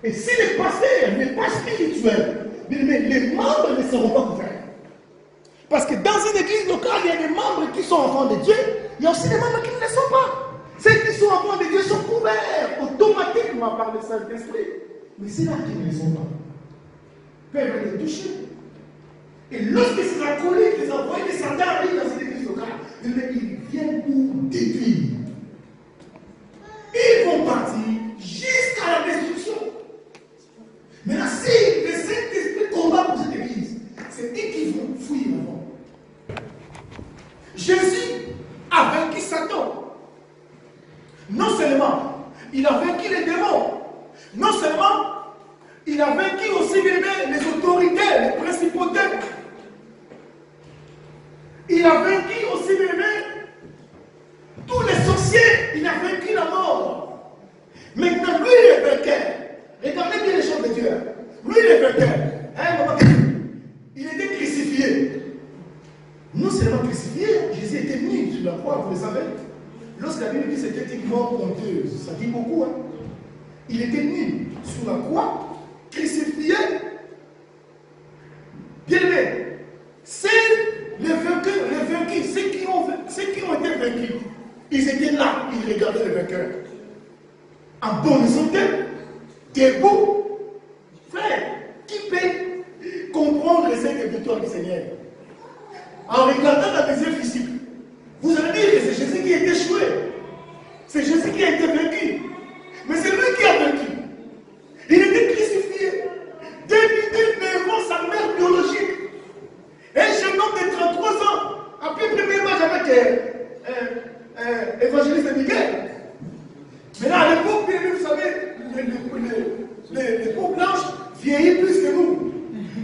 Et si le pasteur n'est pas spirituel, les membres ne seront pas couverts. Parce que dans une église locale, il y a des membres qui sont enfants de Dieu, il y a aussi des membres qui ne le sont pas. Ceux qui sont enfants de Dieu sont couverts automatiquement par le Saint-Esprit. Mais c'est là qu'ils ne le sont pas. Peuvent les toucher. Et lorsque ces acolytes, les envoyés de Satan arrivent dans une église locale, ils viennent pour détruire. Ils vont partir jusqu'à la destruction. Maintenant, si le Saint-Esprit combat pour cette église, c'est eux qui vont fuir avant. Jésus a vaincu Satan. Non seulement il a vaincu les démons, non seulement il a vaincu aussi les autorités, les principautés. Il a vaincu aussi tous les sorciers. Il a vaincu la mort. Maintenant, lui, il est vainqueur. Regardez bien les choses de Dieu. Lui, il est vainqueur. Il était crucifié. Non seulement crucifié, Jésus était mis sur la croix, vous le savez. Lorsque la Bible dit que c'était une mort honteuse, ça dit beaucoup. Il était mis sur la croix, crucifié. Bien aimé, c'est les vaincus, ceux qui ont été vaincus, ils étaient là, ils regardaient le vainqueur. En bonne santé, debout. Frère, qui peut comprendre les cinq victoires du Seigneur? En regardant la deuxième physique, vous allez dire que c'est Jésus qui a été échoué. C'est Jésus qui a été vaincu. Mais c'est lui qui a vaincu. Il était crucifié. Dénudé devant sa mère biologique. Un jeune homme de 33 ans, après le premier match avec évangéliste Miguel. Maintenant, à l'époque, vous savez, les peaux blanches vieillissent plus que nous.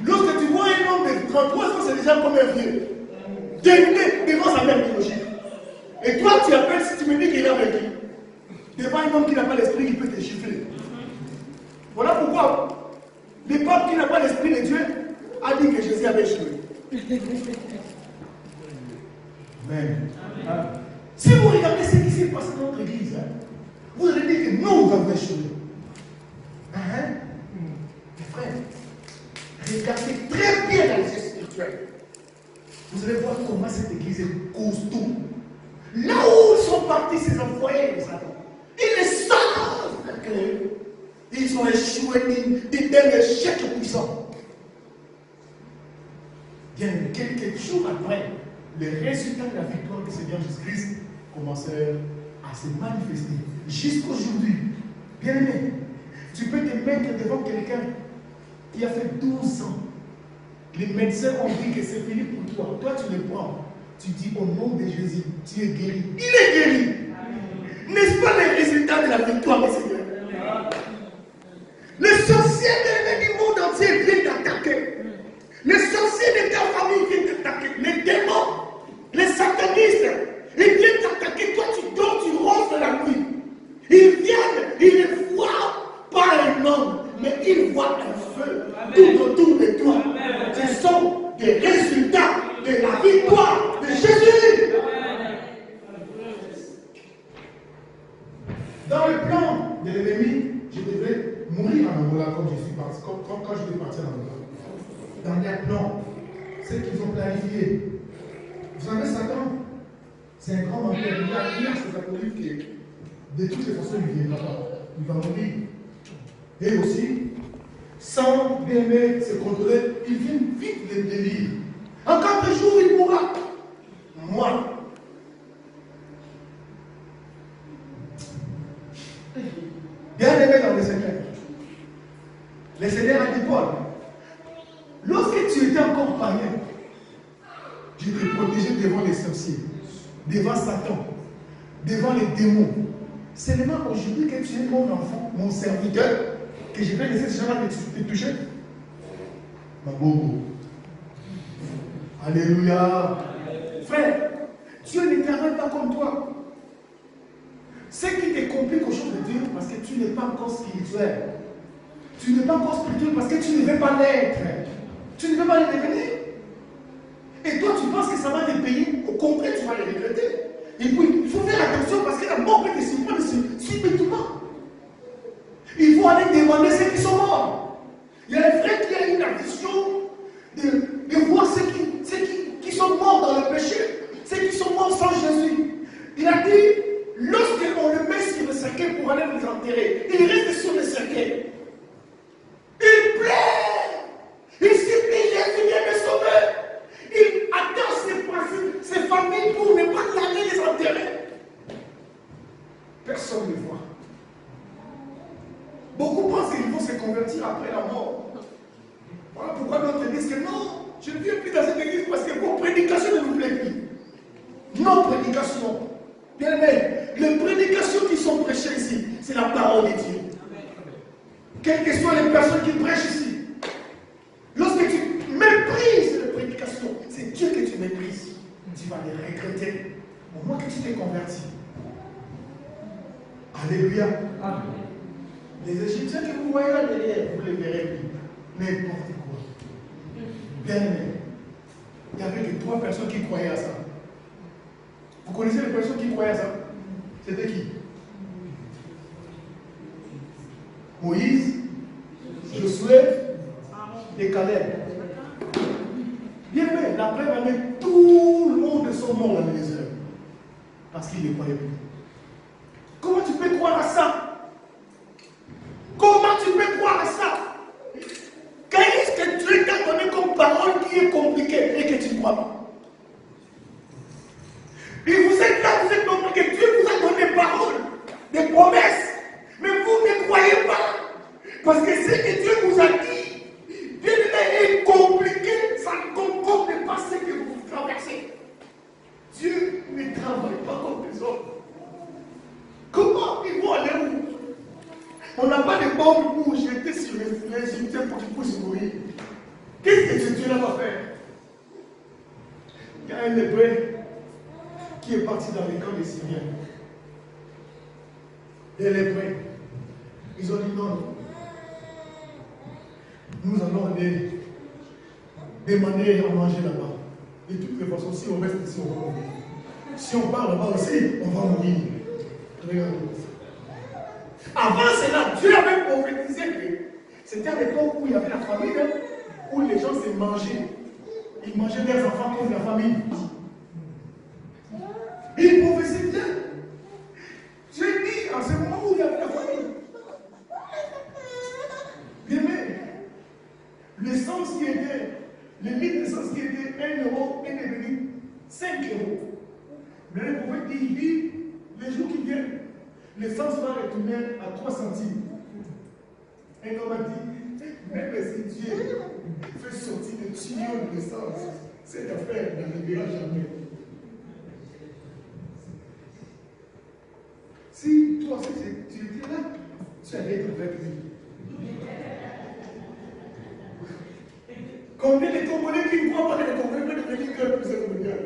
Lorsque tu vois un homme de 33 ans, c'est déjà comme un vieux. Dénudé devant sa mère biologique. Et toi, tu appelles si tu me dis qu'il a vaincu. Devant un homme qui n'a pas l'esprit, il peut te chiffrer. Voilà pourquoi le pape qui n'a pas l'esprit de Dieu a dit que Jésus avait échoué. Amen. Si vous regardez ce qui s'est passé dans notre église, vous allez dire que nous avons échoué. Mes frères, regardez très bien dans les yeux spirituels. Vous allez voir comment cette église est costaud. Là où sont partis ces envoyés de Satan, ils le savent qu'ils ont échoué, ils donnent l'échec puissant. Bien, quelques jours après, les résultats de la victoire du Seigneur Jésus-Christ commencèrent à se manifester. Jusqu'aujourd'hui, bien aimé, tu peux te mettre devant quelqu'un qui a fait 12 ans. Les médecins ont dit que c'est fini pour toi. Toi, tu le prends. Tu dis au nom de Jésus, tu es guéri. Il est guéri. N'est-ce pas les résultats de la victoire du Seigneur? Les sorciers du monde entier viennent t'attaquer. Les sorciers de ta famille viennent t'attaquer. Les démons, les satanistes, ils viennent t'attaquer. Toi, tu dors, tu ronfles la nuit. Ils viennent, ils ne voient pas un homme, mais ils voient un feu tout autour de toi. Ce sont des résultats de la victoire de Jésus. Dans le plan de l'ennemi, je devais mourir en Angola comme je suis parti, comme quand je vais partir en Angola. Dans leur plan, ce qu'ils ont planifié. Vous savez, Satan, c'est un grand menteur. Il a ses acolytes qui, de toutes les façons, il ne viendra pas. Il va mourir. Et aussi, sans bien se contrôler, il vient vite les délire. En 4 jours, il mourra. Moi, Bien-aimé dans le Seigneur. Le Seigneur a dit Paul, lorsque tu étais encore païen, je t'ai protégé devant les sorciers, devant Satan, devant les démons. C'est seulement aujourd'hui que tu es mon enfant, mon serviteur, que je vais laisser ces gens-là te toucher. Ma bobo. Alléluia. Frère, Dieu n'éternel pas comme toi. Ce qui te complique aux choses de Dieu, parce que tu n'es pas encore spirituel. Tu n'es pas encore spirituel parce que tu ne veux pas l'être. Tu ne veux pas le devenir. Et toi, tu penses que ça va te payer. Au contraire, tu vas le regretter. Et puis, il faut faire attention parce que la mort peut te surprendre subitement. Il faut aller demander ceux qui sont morts. Il y a un frère qui a une addiction de voir ceux qui sont morts dans le péché, ceux qui sont morts sans Jésus. Il a dit, lorsqu'on le met sur le cercueil pour aller nous enterrer, il reste sur le cercueil. Il pleure. Il supplie Jésus, viens me sauver. Il attend ses familles pour ne pas l'aller les enterrer. Personne ne voit. Beaucoup pensent qu'ils vont se convertir après la mort. Voilà pourquoi d'autres disent que non, je ne viens plus dans cette église parce que vos prédications ne nous plaisent plus. Nos prédications, bien aimé, les prédications qui sont prêchées ici, c'est la parole de Dieu. Quelles que soient les personnes qui prêchent ici, lorsque tu méprises les prédications, c'est Dieu que tu méprises. Tu vas les regretter au moins que tu t'es converti. Alléluia. Amen. Les Égyptiens que vous voyez là derrière, vous les verrez plus. N'importe quoi. Bien aimé. Il n'y avait que 3 personnes qui croyaient à ça. Vous connaissez les personnes qui croyaient à ça? C'était qui? Moïse, Josué et Caleb. Bien aimé, la preuve a mis tout le monde sont morts dans les heures. Parce qu'ils ne croyaient plus. Comment tu peux croire à ça? Comment tu peux croire à ça? Qu'est-ce que Dieu t'a donné comme parole qui est compliquée et que tu ne crois pas? Et vous êtes là, vous êtes compris que Dieu vous a donné des paroles, des promesses, mais vous ne croyez pas. Parce que ce que Dieu vous a dit, Dieu est compliqué, ça ne concorde pas ce que vous traversez. Dieu ne travaille pas comme les autres. Comment ils vont aller où? On n'a pas de bombes pour jeter sur les Égyptiens pour qu'ils puissent mourir. Qu'est-ce que ce Dieu-là va faire? Il y a un hébreu qui est parti dans les camps des Syriens. Les lépreux, ils ont dit non. Nous allons aller demander à manger là-bas. De toutes les façons, si on reste ici, on va mourir. Si on part là-bas aussi, on va mourir. Regardez. Avant cela, Dieu avait prophétisé que c'était à l'époque où il y avait la famille, où les gens se mangeaient. Ils mangeaient leurs enfants comme la famille. Il prophétisait bien. Dieu dit en ce moment où il y avait la famille. Bien, mais l'essence qui était, le litre d'essence qui était 1 euro est devenu 5 euros. Mais le prophète dit, les jours qui viennent, l'essence va retourner à 3 centimes. Et on m'a dit, même si Dieu fait sortir des tuyaux d'essence, cette affaire n'arrivera jamais. Si toi, si tu étais là, tu allais être avec lui. Combien de Congolais qui ne croient pas que les Congolais peuvent devenir cœur plus mondial?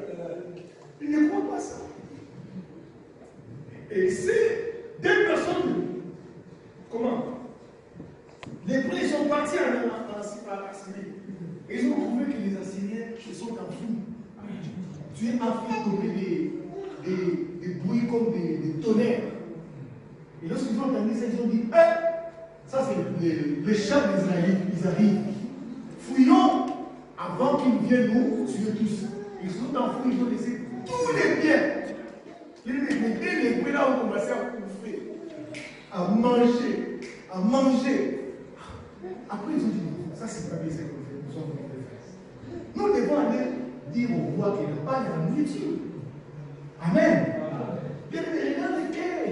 Ils ne croient pas ça. Et c'est 2 personnes. Comment? Les prêtres sont partis à Assyrie. Ils ont trouvé que les Assyriens se sont enfouis. Dieu a fait tomber des bruits comme des tonnerres. Et lorsqu'ils ont entendu ça, ils ont dit, ça c'est les chats d'Israël, ils arrivent. Fouillons avant qu'ils viennent nous tuer tous. Ils sont enfouis, ils ont laissé tous les biens. Les bruits là ont commencé à bouffer, à manger, à manger. Après, ils ont dit, ça c'est pas bien ce qu'on fait, nous sommes faire. Nous devons aller dire au roi qu'il n'a pas de nourriture. Amen. Bien, regarde le cœur.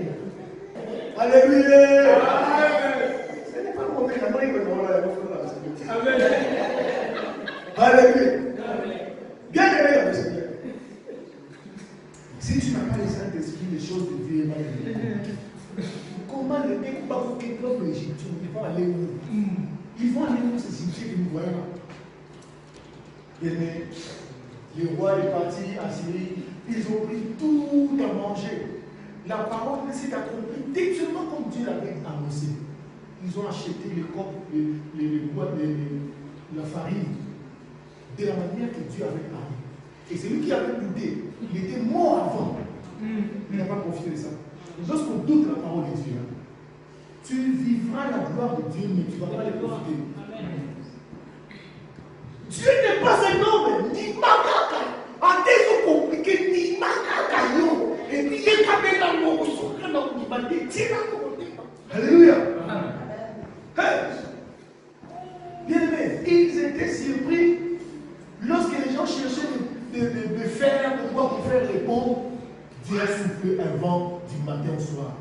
Alléluia. Alléluia. Bien aimé dans le Seigneur. Si tu n'as pas le Saint-Esprit, les choses de Dieu vont aller. Comment les mecs vont les Égyptiens, ils vont aller où? Ils vont aller où ces Égyptiens que nous voyons là? Mais le roi est parti à Syrie, ils ont pris tout à manger. La parole de s'est accomplie exactement comme Dieu l'avait annoncé. Ils ont acheté les copes, les boîtes, la farine, de la manière que Dieu avait parlé. Et c'est lui qui avait douté. Il était mort avant. Il n'a pas profité de ça. Lorsqu'on doute la parole de Dieu, tu vivras la gloire de Dieu, mais tu ne vas pas les profiter. Dieu n'est pas un homme, ni makaka. En des eaux compliquées, ni makaka. Et puis il est capé dans le monde, alléluia. Bien aimé, ils étaient surpris lorsque les gens cherchaient de faire, de voir pour faire répondre. Dieu a soufflé un vent du matin au soir.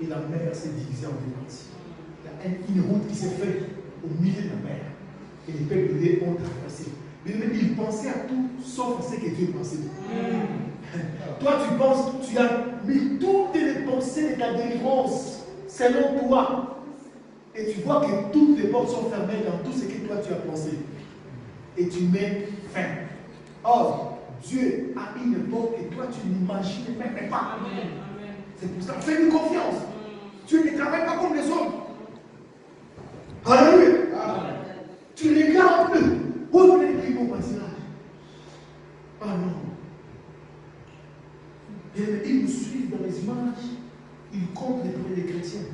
Et la mer s'est divisée en deux parties. Il y a une route qui s'est faite au milieu de la mer. Et les peuples ont traversé. Mais ils pensaient à tout sauf à ce que Dieu pensait. Toi, tu penses, tu as mis toutes les pensées de ta délivrance selon toi. Et tu vois que toutes les portes sont fermées dans tout ce que toi tu as pensé. Et tu mets fin. Or, Dieu a une porte que toi tu n'imagines même pas. C'est pour ça, fais-lui confiance. Tu ne travailles pas comme les hommes. Alléluia. Tu regardes eux. Où est le bon passage? Ah non. Ils nous suivent dans les images. Ils comptent les chrétiens.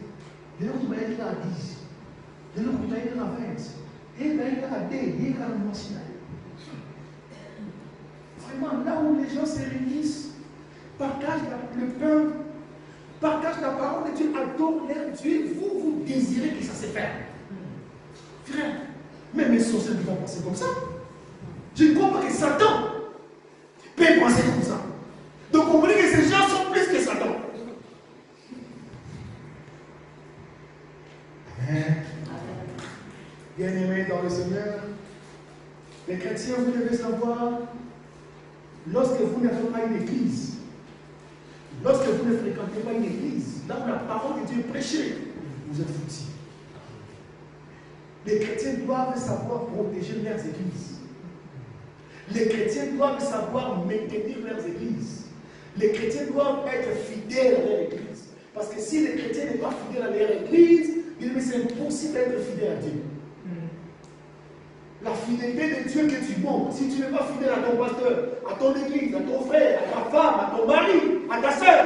Les autres, ils sont à 10. Les autres, ils sont à 20. Et ils sont à 10. Ils sont à 9. Vraiment, là où les gens se réunissent, partagent le pain, partagent la parole de Dieu, adorent leur Dieu, vous désirez que ça se fasse. Frère, même les sorciers ne vont pas penser comme ça. Je ne crois pas que Satan peut penser comme ça. Donc, vous comprenez que ces gens sont plus que Satan. Amen. Bien-aimés dans le Seigneur, les chrétiens, vous devez savoir, lorsque vous n'avez pas une église, lorsque vous ne fréquentez pas une église, là où la parole de Dieu est prêchée, vous êtes foutus. Les chrétiens doivent savoir protéger leurs églises. Les chrétiens doivent savoir maintenir leurs églises. Les chrétiens doivent être fidèles à leur église. Parce que si les chrétiens ne sont pas fidèles à leur église, c'est impossible d'être fidèle à Dieu. La fidélité de Dieu que tu montres, si tu n'es pas fidèle à ton pasteur, à ton église, à ton frère, à ta femme, à ton mari, à ta soeur,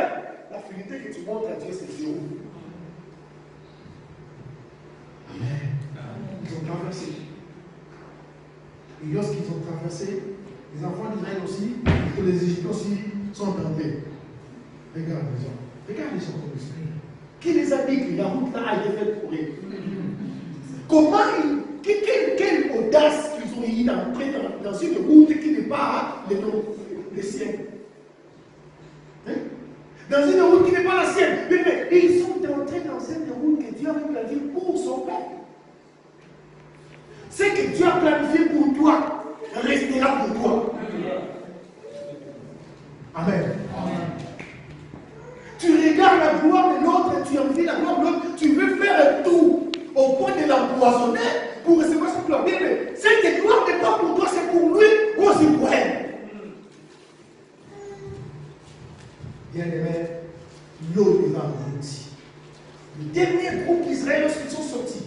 la fidélité que tu montres à Dieu, c'est Dieu. Amen. Ils ont traversé. Et lorsqu'ils ont traversé, les enfants d'Israël aussi, et les Égyptiens aussi sont entrés. Regarde les gens. Regarde les gens comme ça. Qui les a dit que la route là a été faite pour eux? Comment quelle audace qu'ils ont eu d'entrer dans une route qui n'est pas les siennes. Hein? Dans une route qui n'est pas la sienne. Mais ils sont entrés dans une route que Dieu a planifiée pour son peuple. Ce que Dieu a planifié pour toi restera pour toi. Amen. Tu regardes la gloire de l'autre, tu envies la gloire de l'autre, tu veux faire un tour au point de l'empoisonner pour recevoir cette gloire. Bien, mais cette gloire n'est pas pour toi, c'est pour lui ou aussi pour elle. Bien aimé, l'eau est abondie. Le dernier groupe d'Israël, lorsqu'ils sont sortis,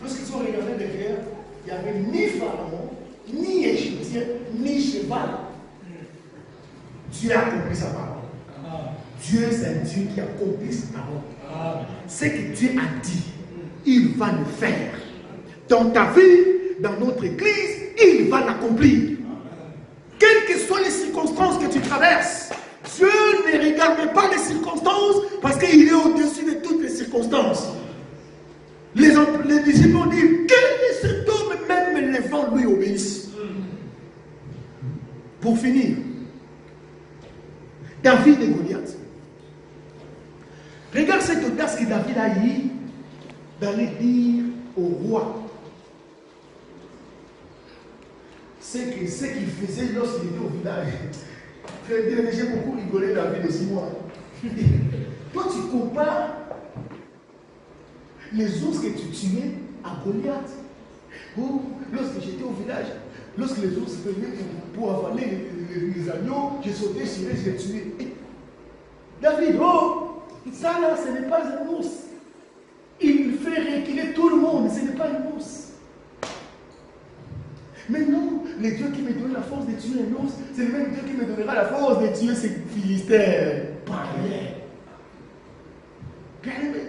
lorsqu'ils sont regardés derrière, il n'y avait ni pharaon, ni égyptien, ni cheval. Dieu a accompli sa parole. Dieu, c'est un Dieu qui accomplit sa parole. Ce que Dieu a dit, il va le faire. Dans ta vie, dans notre église, il va l'accomplir. Quelles que soient les circonstances que tu traverses, Dieu ne regarde pas les circonstances parce qu'il est au-dessus de toutes les circonstances. Les disciples ont dit, quel est cet homme, même les vents lui obéissent. Pour finir, David et Goliath. Regarde cette audace que David a eue d'aller dire au roi, ce qu'il faisait lorsqu'il était au village. J'ai beaucoup rigolé la vie de 6 mois. Toi, tu compares les ours que tu tuais à Goliath. Oh, lorsque j'étais au village, lorsque les ours venaient pour avaler les agneaux, j'ai sauté sur eux, je les tuais. David, oh, ça là, ce n'est pas un ours. Il fait reculer tout le monde, ce n'est pas un ours. Mais non, le Dieu qui me donne la force de tuer un ours, c'est le même Dieu qui me donnera la force de tuer ces Philistins. Pas rien. Bien aimé.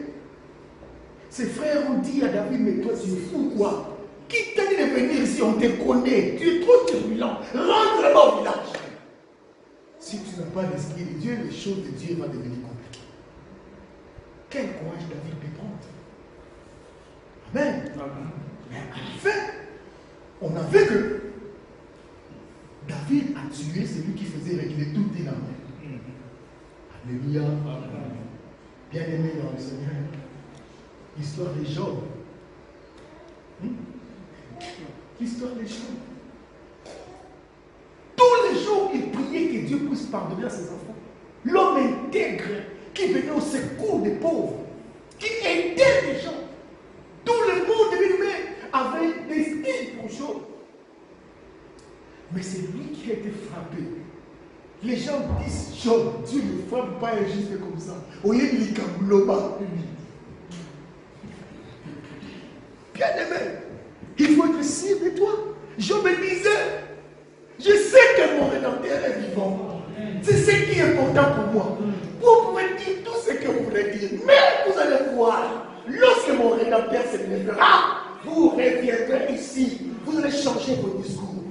Ses frères ont dit à David, mais toi tu es fou quoi? Qui t'a dit de venir ici? On te connaît. Tu es trop turbulent. Rentre là-bas au village. Si tu n'as pas l'esprit de Dieu, les choses de Dieu vont devenir compliquées. Quel courage David peut prendre. Amen. Mais en fait, on a vu que David a tué celui qui faisait reculer toute une armée. Alléluia. Bien aimé dans le Seigneur. L'histoire des Job. L'histoire des Job. Tous les jours, il priait que Dieu puisse pardonner à ses enfants. L'homme intègre qui venait au secours des pauvres, qui aidait les gens. Tout le monde lui-même avait des styles pour Job. Mais c'est lui qui a été frappé. Les gens disent Job, Dieu ne frappe pas injuste comme ça. Oye, il camloba. Bien aimé, il faut être sûr de toi. Job me disait, je sais que mon Rédempteur est vivant. C'est ce qui est important pour moi. Vous pouvez dire tout ce que vous voulez dire, mais vous allez voir, lorsque mon Rédempteur se lèvera, vous reviendrez ici, vous allez changer vos discours.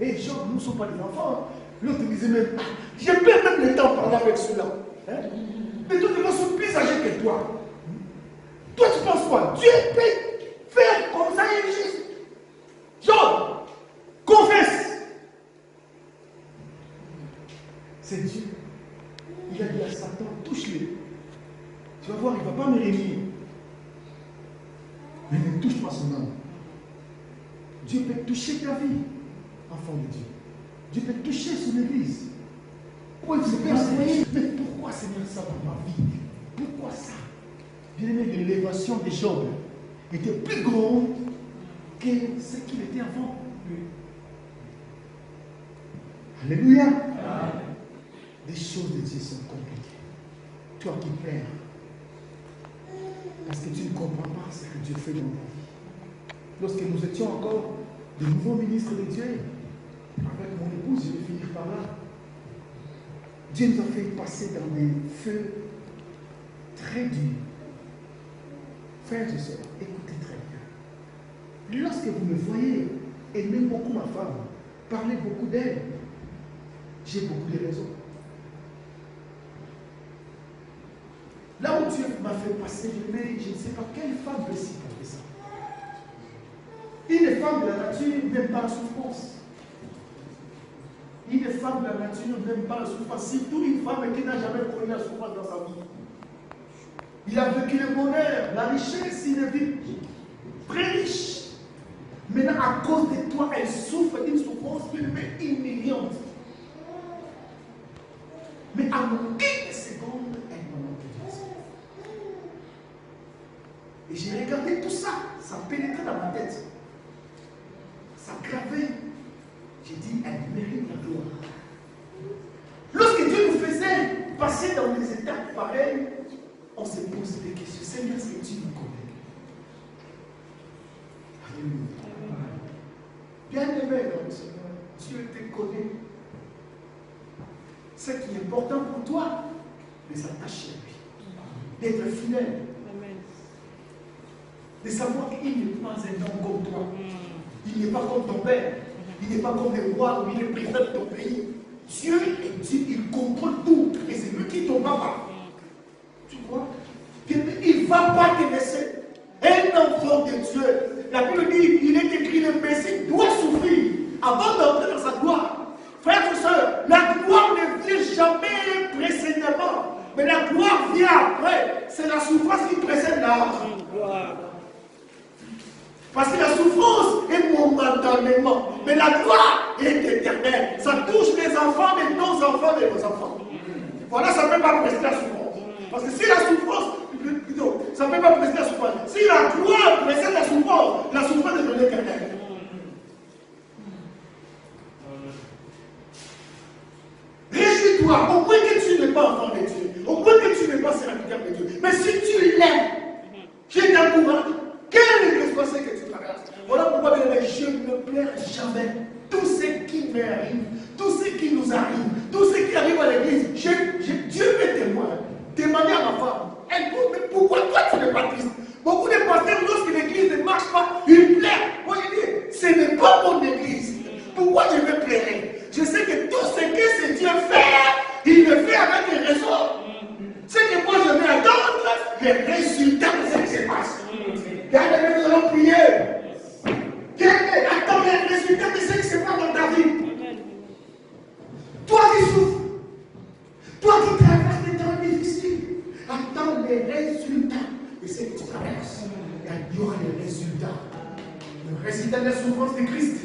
Et Job, nous ne sommes pas des enfants. L'autre disait même, je perds même le temps de parler avec ceux-là. Mais toi, tu sont plus âgés que toi. Toi, tu penses quoi? Dieu peut faire comme ça, il est juste. Job, confesse. C'est Dieu. Il a dit à Satan, touche-le. Tu vas voir, il ne va pas me réunir. Mais ne touche pas son âme. Dieu peut toucher ta vie, enfant de Dieu. Dieu peut toucher son église. Pourquoi il se persévère? Mais pourquoi Seigneur ça dans ma vie? Pourquoi ça? Bien aimé, l'élévation de Job était plus grande que ce qu'il était avant. Alléluia. Les choses de Dieu sont compliquées. Toi qui pleures, parce que tu ne comprends pas ce que Dieu fait dans ta vie. Lorsque nous étions encore de nouveaux ministres de Dieu, avec mon épouse, je vais finir par là. Dieu nous a fait passer dans des feux très durs. Frères et sœurs, écoutez très bien. Lorsque vous me voyez aimer beaucoup ma femme, parler beaucoup d'elle, j'ai beaucoup de raisons. Là où Dieu m'a fait passer, je ne sais pas quelle femme peut supporter ça. Une femme de la nature n'aime pas la souffrance. Une femme de la nature n'aime pas la souffrance. Surtout une femme qui n'a jamais connu la souffrance dans sa vie. Il a vécu le bonheur, la richesse, il est vit très riche. Maintenant, à cause de toi, elle souffre d'une souffrance humiliante. Mais à aucune seconde, elle m'a manqué de respect. Et j'ai regardé tout ça, ça pénétrait dans ma tête. Ça gravait. J'ai dit, elle mérite la gloire. Lorsque Dieu nous faisait passer dans des étapes pareilles, on se pose des questions. Seigneur, est-ce que tu nous connais? Alléluia. Bien aimé dans le Seigneur, Dieu te connaît. Ce qui est important pour toi, de s'attacher à lui, d'être fidèle, de savoir qu'il n'est pas un homme comme toi. Il n'est pas comme ton père. Il n'est pas comme le roi ou il est président de ton pays. Dieu est Dieu, il contrôle tout. Et c'est lui qui est ton papa. Tu vois? Il ne va pas te laisser. Un enfant de Dieu. La Bible dit, il est écrit, le Messie doit souffrir avant d'entrer dans sa gloire. Frères et sœurs, la gloire ne vient jamais précédemment. Mais la gloire vient après. C'est la souffrance qui précède la gloire. Parce que la souffrance est momentanément, mais la gloire est éternelle. Ça touche les enfants de nos enfants et nos enfants. Voilà, ça ne peut pas rester la souffrance. Parce que si la souffrance, plutôt, ça ne peut pas rester la souffrance. Si la gloire précède la souffrance est éternelle. Réjouis-toi, au point que tu n'es pas enfant de Dieu, au point que tu n'es pas serviteur de Dieu. Mais si tu l'aimes, tu es t'encourage, quel que soit ce que tu traverses. Voilà pourquoi je ne pleure jamais. Tout ce qui m'arrive, tout ce qui nous arrive, tout ce qui arrive à l'église, Dieu est témoin. Demandez à ma femme, mais pourquoi toi tu n'es pas triste? Beaucoup de pasteurs, lorsque l'église ne marche pas, ils pleurent. Moi je dis, ce n'est pas mon église. Pourquoi je vais pleurer? Je sais que tout ce que ce Dieu fait, il le fait avec des raisons. Ce que moi je vais attendre, les résultats de ce qui se passe. Regardez, nous allons prier. Attends les résultats de ce qui se passe dans ta vie. Toi qui souffres, toi qui traverses des temps difficiles, attends les résultats de ce que tu traverses. Il y aura les résultats. Le résultat de la souffrance de Christ.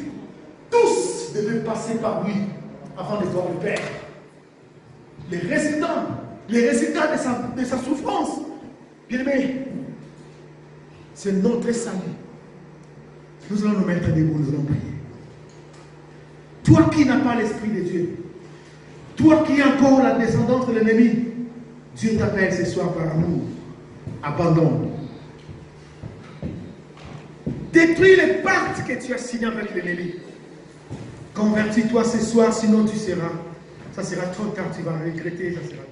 Tous devaient passer par lui avant de voir le Père. Les résultats de sa souffrance, bien aimé, c'est notre salut. Nous allons nous mettre debout, nous allons prier. Toi qui n'as pas l'Esprit de Dieu, toi qui as encore la descendance de l'ennemi, Dieu t'appelle ce soir par amour. Abandonne. Détruis les pactes que tu as signés avec l'ennemi. Convertis-toi ce soir, sinon ça sera trop tard, tu vas regretter, ça sera